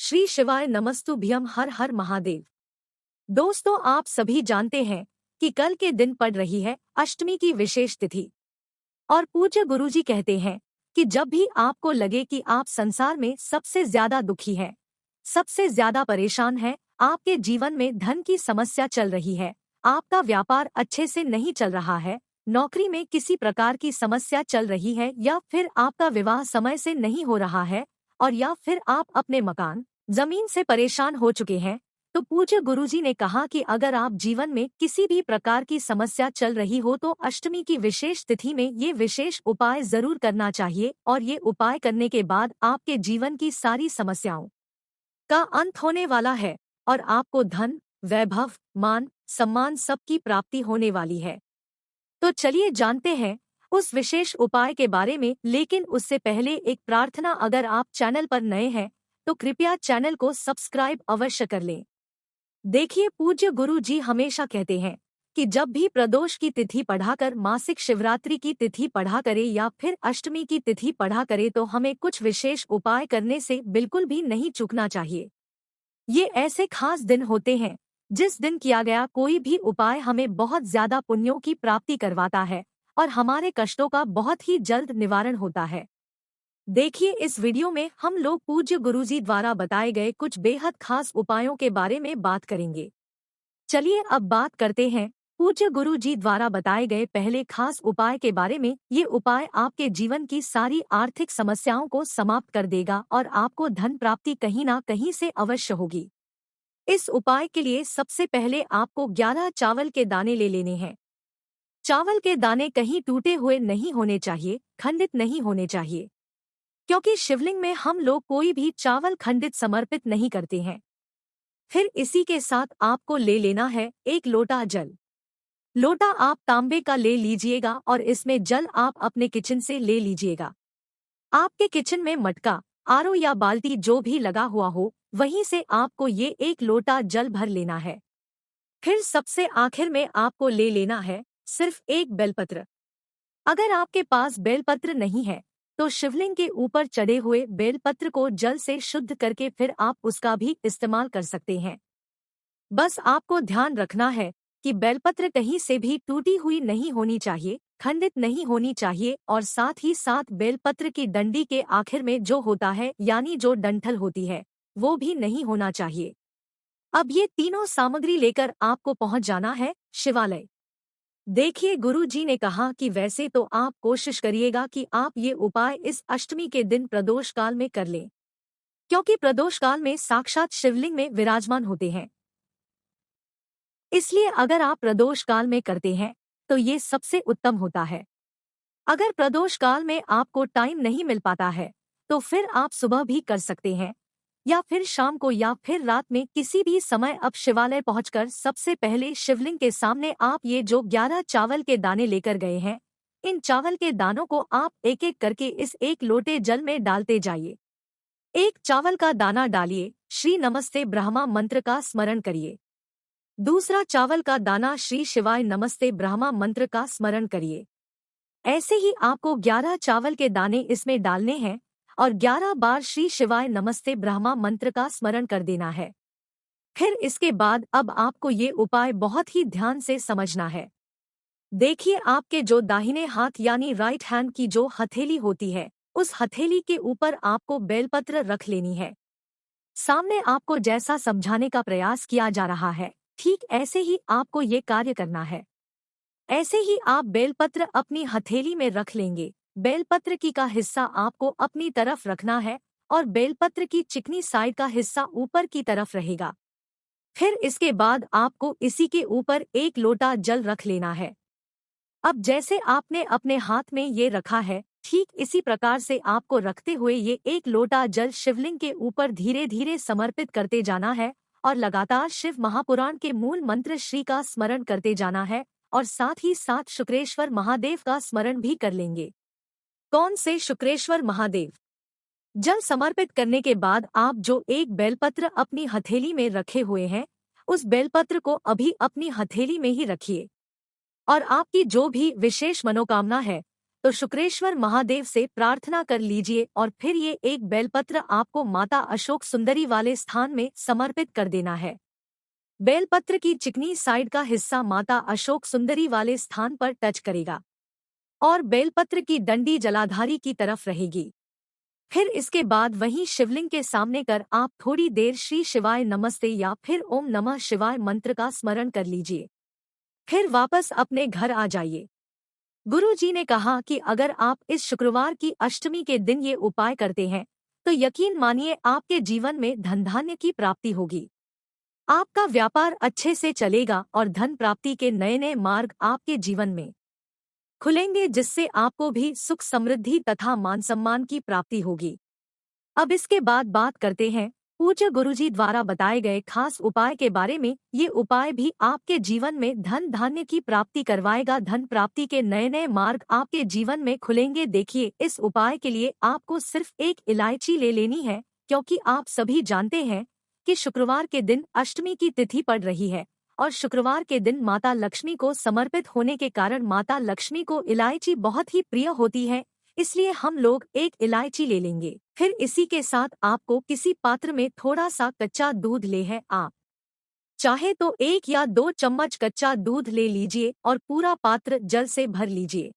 श्री शिवाय नमस्तुभ्यम। हर हर महादेव। दोस्तों, आप सभी जानते हैं कि कल के दिन पड़ रही है अष्टमी की विशेष तिथि। और पूज्य गुरुजी कहते हैं कि जब भी आपको लगे कि आप संसार में सबसे ज्यादा दुखी हैं, सबसे ज्यादा परेशान हैं, आपके जीवन में धन की समस्या चल रही है, आपका व्यापार अच्छे से नहीं चल रहा है, नौकरी में किसी प्रकार की समस्या चल रही है, या फिर आपका विवाह समय से नहीं हो रहा है, और या फिर आप अपने मकान जमीन से परेशान हो चुके हैं, तो पूज्य गुरुजी ने कहा कि अगर आप जीवन में किसी भी प्रकार की समस्या चल रही हो तो अष्टमी की विशेष तिथि में ये विशेष उपाय जरूर करना चाहिए, और ये उपाय करने के बाद आपके जीवन की सारी समस्याओं का अंत होने वाला है और आपको धन, वैभव, मान, सम्मान सबकी प्राप्ति होने वाली है। तो चलिए जानते हैं उस विशेष उपाय के बारे में, लेकिन उससे पहले एक प्रार्थना। अगर आप चैनल पर नए हैं तो कृपया चैनल को सब्सक्राइब अवश्य कर लें। देखिए, पूज्य गुरु जी हमेशा कहते हैं कि जब भी प्रदोष की तिथि पढ़ाकर, मासिक शिवरात्रि की तिथि पढ़ा करे या फिर अष्टमी की तिथि पढ़ा करे, तो हमें कुछ विशेष उपाय करने से बिल्कुल भी नहीं चूकना चाहिए। ये ऐसे खास दिन होते हैं जिस दिन किया गया कोई भी उपाय हमें बहुत ज्यादा पुण्यों की प्राप्ति करवाता है और हमारे कष्टों का बहुत ही जल्द निवारण होता है। देखिए, इस वीडियो में हम लोग पूज्य गुरुजी द्वारा बताए गए कुछ बेहद खास उपायों के बारे में बात करेंगे। चलिए अब बात करते हैं पूज्य गुरु जी द्वारा बताए गए पहले खास उपाय के बारे में। ये उपाय आपके जीवन की सारी आर्थिक समस्याओं को समाप्त कर देगा और आपको धन प्राप्ति कहीं ना कहीं से अवश्य होगी। इस उपाय के लिए सबसे पहले आपको 11 चावल के दाने ले लेने हैं। चावल के दाने कहीं टूटे हुए नहीं होने चाहिए, खंडित नहीं होने चाहिए, क्योंकि शिवलिंग में हम लोग कोई भी चावल खंडित समर्पित नहीं करते हैं। फिर इसी के साथ आपको ले लेना है 1 लोटा जल। लोटा आप तांबे का ले लीजिएगा और इसमें जल आप अपने किचन से ले लीजिएगा। आपके किचन में मटका, आरो या बाल्टी जो भी लगा हुआ हो, वहीं से आपको ये 1 लोटा जल भर लेना है। फिर सबसे आखिर में आपको ले लेना है सिर्फ 1 बेलपत्र। अगर आपके पास बेलपत्र नहीं है तो शिवलिंग के ऊपर चढ़े हुए बेलपत्र को जल से शुद्ध करके फिर आप उसका भी इस्तेमाल कर सकते हैं। बस आपको ध्यान रखना है कि बेलपत्र कहीं से भी टूटी हुई नहीं होनी चाहिए, खंडित नहीं होनी चाहिए, और साथ ही साथ बेलपत्र की डंडी के आखिर में जो होता है, यानी जो डंठल होती है, वो भी नहीं होना चाहिए। अब ये तीनों सामग्री लेकर आपको पहुंच जाना है शिवालय। देखिए, गुरु जी ने कहा कि वैसे तो आप कोशिश करिएगा कि आप ये उपाय इस अष्टमी के दिन प्रदोष काल में कर लें, क्योंकि प्रदोष काल में साक्षात शिवलिंग में विराजमान होते हैं। इसलिए अगर आप प्रदोष काल में करते हैं तो ये सबसे उत्तम होता है। अगर प्रदोष काल में आपको टाइम नहीं मिल पाता है तो फिर आप सुबह भी कर सकते हैं, या फिर शाम को, या फिर रात में, किसी भी समय। अब शिवालय पहुंचकर सबसे पहले शिवलिंग के सामने आप ये जो 11 चावल के दाने लेकर गए हैं, इन चावल के दानों को आप एक एक करके इस 1 लोटे जल में डालते जाइए। एक चावल का दाना डालिए, श्री नमस्ते ब्रह्मा मंत्र का स्मरण करिए। दूसरा चावल का दाना श्री शिवाय नमस्ते ब्रह्मा मंत्र का स्मरण करिए। ऐसे ही आपको 11 चावल के दाने इसमें डालने हैं और 11 बार श्री शिवाय नमस्ते ब्रह्मा मंत्र का स्मरण कर देना है। फिर इसके बाद अब आपको ये उपाय बहुत ही ध्यान से समझना है। देखिए, आपके जो दाहिने हाथ यानी राइट हैंड की जो हथेली होती है, उस हथेली के ऊपर आपको बेलपत्र रख लेनी है। सामने आपको जैसा समझाने का प्रयास किया जा रहा है, ठीक ऐसे ही आपको ये कार्य करना है। ऐसे ही आप बेलपत्र अपनी हथेली में रख लेंगे। बेलपत्र की का हिस्सा आपको अपनी तरफ रखना है और बेलपत्र की चिकनी साइड का हिस्सा ऊपर की तरफ रहेगा। फिर इसके बाद आपको इसी के ऊपर 1 लोटा जल रख लेना है। अब जैसे आपने अपने हाथ में ये रखा है, ठीक इसी प्रकार से आपको रखते हुए ये 1 लोटा जल शिवलिंग के ऊपर धीरे धीरे समर्पित करते जाना है और लगातार शिव महापुराण के मूल मंत्र श्री का स्मरण करते जाना है, और साथ ही साथ शुक्रेश्वर महादेव का स्मरण भी कर लेंगे। कौन से शुक्रेश्वर महादेव? जल समर्पित करने के बाद आप जो 1 बेलपत्र अपनी हथेली में रखे हुए हैं, उस बेलपत्र को अभी अपनी हथेली में ही रखिए, और आपकी जो भी विशेष मनोकामना है तो शुक्रेश्वर महादेव से प्रार्थना कर लीजिए और फिर ये एक बेलपत्र आपको माता अशोक सुंदरी वाले स्थान में समर्पित कर देना है। बेलपत्र की चिकनी साइड का हिस्सा माता अशोक सुंदरी वाले स्थान पर टच करेगा और बेलपत्र की डंडी जलाधारी की तरफ रहेगी। फिर इसके बाद वहीं शिवलिंग के सामने कर आप थोड़ी देर श्री शिवाय नमस्ते या फिर ओम नमः शिवाय मंत्र का स्मरण कर लीजिए। फिर वापस अपने घर आ जाइए। गुरु जी ने कहा कि अगर आप इस शुक्रवार की अष्टमी के दिन ये उपाय करते हैं तो यकीन मानिए आपके जीवन में धन धान्य की प्राप्ति होगी। आपका व्यापार अच्छे से चलेगा और धन प्राप्ति के नए नए मार्ग आपके जीवन में खुलेंगे, जिससे आपको भी सुख समृद्धि तथा मान सम्मान की प्राप्ति होगी। अब इसके बाद बात करते हैं पूज्य गुरुजी द्वारा बताए गए खास उपाय के बारे में। ये उपाय भी आपके जीवन में धन धान्य की प्राप्ति करवाएगा। धन प्राप्ति के नए नए मार्ग आपके जीवन में खुलेंगे। देखिए, इस उपाय के लिए आपको सिर्फ एक इलायची ले लेनी है, क्योंकि आप सभी जानते हैं कि शुक्रवार के दिन अष्टमी की तिथि पड़ रही है और शुक्रवार के दिन माता लक्ष्मी को समर्पित होने के कारण माता लक्ष्मी को इलायची बहुत ही प्रिय होती है, इसलिए हम लोग एक इलायची ले लेंगे। फिर इसी के साथ आपको किसी पात्र में थोड़ा सा कच्चा दूध ले है। आप चाहे तो 1 या 2 चम्मच कच्चा दूध ले लीजिए और पूरा पात्र जल से भर लीजिए,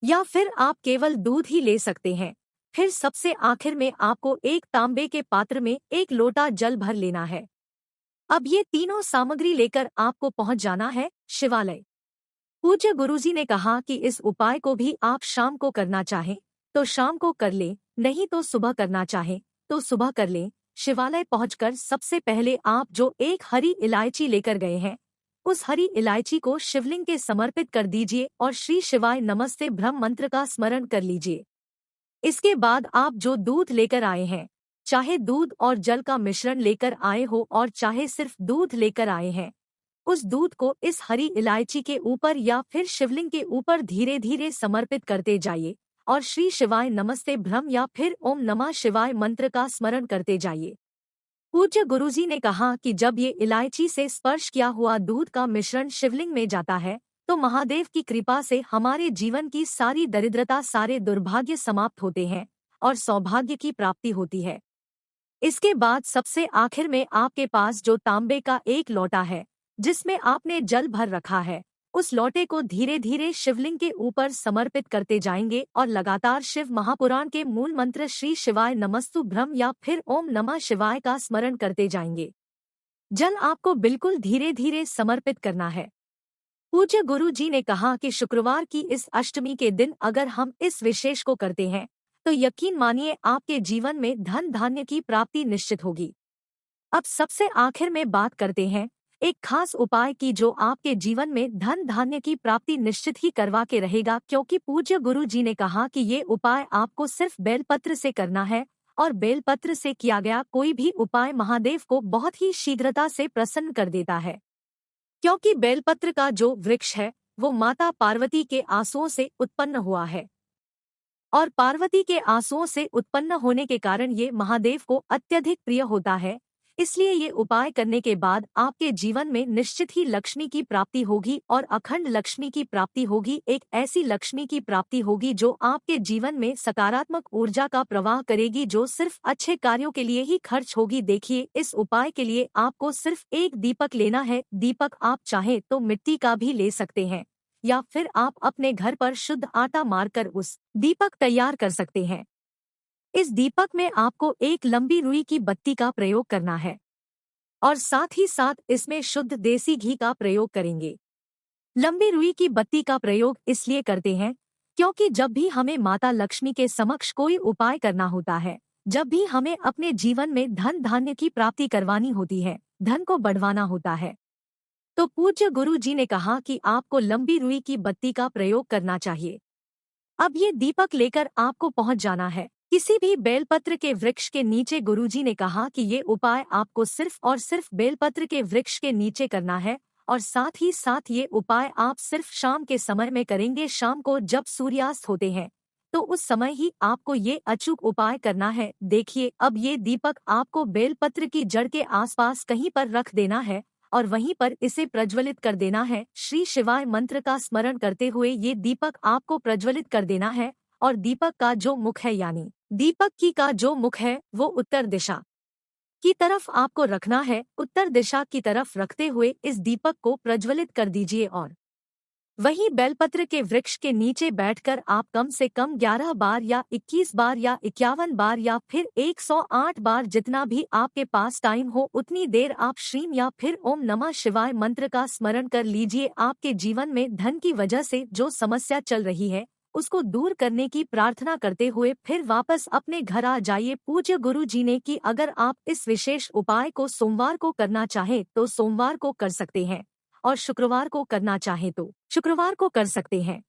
या फिर आप केवल दूध ही ले सकते हैं। फिर सबसे आखिर में आपको एक तांबे के पात्र में 1 लोटा जल भर लेना है। अब ये तीनों सामग्री लेकर आपको पहुंच जाना है शिवालय। पूज्य गुरुजी ने कहा कि इस उपाय को भी आप शाम को करना चाहें तो शाम को कर लें, नहीं तो सुबह करना चाहें तो सुबह कर लें। शिवालय पहुंचकर सबसे पहले आप जो एक हरी इलायची लेकर गए हैं, उस हरी इलायची को शिवलिंग के समर्पित कर दीजिए और श्री शिवाय नमस्ते ब्रह्म मंत्र का स्मरण कर लीजिए। इसके बाद आप जो दूध लेकर आए हैं, चाहे दूध और जल का मिश्रण लेकर आए हो और चाहे सिर्फ दूध लेकर आए हैं, उस दूध को इस हरी इलायची के ऊपर या फिर शिवलिंग के ऊपर धीरे धीरे समर्पित करते जाइए और श्री शिवाय नमस्ते ब्रह्म या फिर ओम नमः शिवाय मंत्र का स्मरण करते जाइए। पूज्य गुरुजी ने कहा कि जब ये इलायची से स्पर्श किया हुआ दूध का मिश्रण शिवलिंग में जाता है तो महादेव की कृपा से हमारे जीवन की सारी दरिद्रता, सारे दुर्भाग्य समाप्त होते हैं और सौभाग्य की प्राप्ति होती है। इसके बाद सबसे आखिर में आपके पास जो तांबे का 1 लोटा है जिसमें आपने जल भर रखा है, उस लोटे को धीरे धीरे शिवलिंग के ऊपर समर्पित करते जाएंगे और लगातार शिव महापुराण के मूल मंत्र श्री शिवाय नमस्तु ब्रह्म या फिर ओम नमः शिवाय का स्मरण करते जाएंगे। जल आपको बिल्कुल धीरे धीरे समर्पित करना है। पूज्य गुरु जी ने कहा कि शुक्रवार की इस अष्टमी के दिन अगर हम इस विशेष को करते हैं तो यकीन मानिए आपके जीवन में धन धान्य की प्राप्ति निश्चित होगी। अब सबसे आखिर में बात करते हैं एक खास उपाय की जो आपके जीवन में धन धान्य की प्राप्ति निश्चित ही करवा के रहेगा, क्योंकि पूज्य गुरु जी ने कहा कि ये उपाय आपको सिर्फ बेलपत्र से करना है और बेलपत्र से किया गया कोई भी उपाय महादेव को बहुत ही शीघ्रता से प्रसन्न कर देता है, क्योंकि बेलपत्र का जो वृक्ष है वो माता पार्वती के आंसुओं से उत्पन्न हुआ है और पार्वती के आंसुओं से उत्पन्न होने के कारण ये महादेव को अत्यधिक प्रिय होता है। इसलिए ये उपाय करने के बाद आपके जीवन में निश्चित ही लक्ष्मी की प्राप्ति होगी और अखंड लक्ष्मी की प्राप्ति होगी। एक ऐसी लक्ष्मी की प्राप्ति होगी जो आपके जीवन में सकारात्मक ऊर्जा का प्रवाह करेगी, जो सिर्फ अच्छे कार्यों के लिए ही खर्च होगी। देखिए, इस उपाय के लिए आपको सिर्फ 1 दीपक लेना है। दीपक आप चाहें तो मिट्टी का भी ले सकते हैं या फिर आप अपने घर पर शुद्ध आटा मारकर उस दीपक तैयार कर सकते हैं। इस दीपक में आपको एक लंबी रुई की बत्ती का प्रयोग करना है और साथ ही साथ इसमें शुद्ध देसी घी का प्रयोग करेंगे। लंबी रुई की बत्ती का प्रयोग इसलिए करते हैं क्योंकि जब भी हमें माता लक्ष्मी के समक्ष कोई उपाय करना होता है, जब भी हमें अपने जीवन में धन धान्य की प्राप्ति करवानी होती है, धन को बढ़वाना होता है, तो पूज्य गुरु जी ने कहा कि आपको लंबी रुई की बत्ती का प्रयोग करना चाहिए। अब ये दीपक लेकर आपको पहुंच जाना है किसी भी बेलपत्र के वृक्ष के नीचे। गुरुजी ने कहा कि ये उपाय आपको सिर्फ और सिर्फ बेलपत्र के वृक्ष के नीचे करना है और साथ ही साथ ये उपाय आप सिर्फ शाम के समय में करेंगे। शाम को जब सूर्यास्त होते हैं तो उस समय ही आपको ये अचूक उपाय करना है। देखिए, अब ये दीपक आपको बेलपत्र की जड़ के आसपास कहीं पर रख देना है और वहीं पर इसे प्रज्वलित कर देना है। श्री शिवाय मंत्र का स्मरण करते हुए ये दीपक आपको प्रज्वलित कर देना है और दीपक का जो मुख है यानी दीपक की का जो मुख है वो उत्तर दिशा की तरफ आपको रखना है। उत्तर दिशा की तरफ रखते हुए इस दीपक को प्रज्वलित कर दीजिए और वहीं बेलपत्र के वृक्ष के नीचे बैठकर आप कम से कम 11 बार या 21 बार या 51 बार या फिर 108 बार जितना भी आपके पास टाइम हो उतनी देर आप श्रीम या फिर ओम नमः शिवाय मंत्र का स्मरण कर लीजिए। आपके जीवन में धन की वजह से जो समस्या चल रही है उसको दूर करने की प्रार्थना करते हुए फिर वापस अपने घर आ जाइए। पूज्य गुरु जी ने कि अगर आप इस विशेष उपाय को सोमवार को करना चाहें तो सोमवार को कर सकते हैं और शुक्रवार को करना चाहें तो शुक्रवार को कर सकते हैं।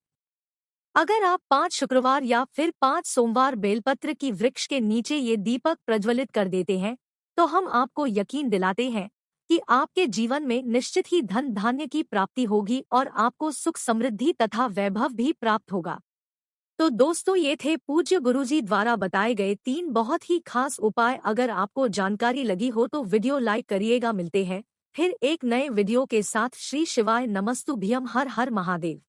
अगर आप 5 शुक्रवार या फिर 5 सोमवार बेलपत्र की वृक्ष के नीचे ये दीपक प्रज्वलित कर देते हैं तो हम आपको यकीन दिलाते हैं कि आपके जीवन में निश्चित ही धन धान्य की प्राप्ति होगी और आपको सुख समृद्धि तथा वैभव भी प्राप्त होगा। तो दोस्तों ये थे पूज्य गुरुजी द्वारा बताए गए 3 बहुत ही खास उपाय। अगर आपको जानकारी लगी हो तो वीडियो लाइक करिएगा। मिलते हैं फिर एक नए वीडियो के साथ। श्री शिवाय नमस्तुभ्यम। हर हर महादेव।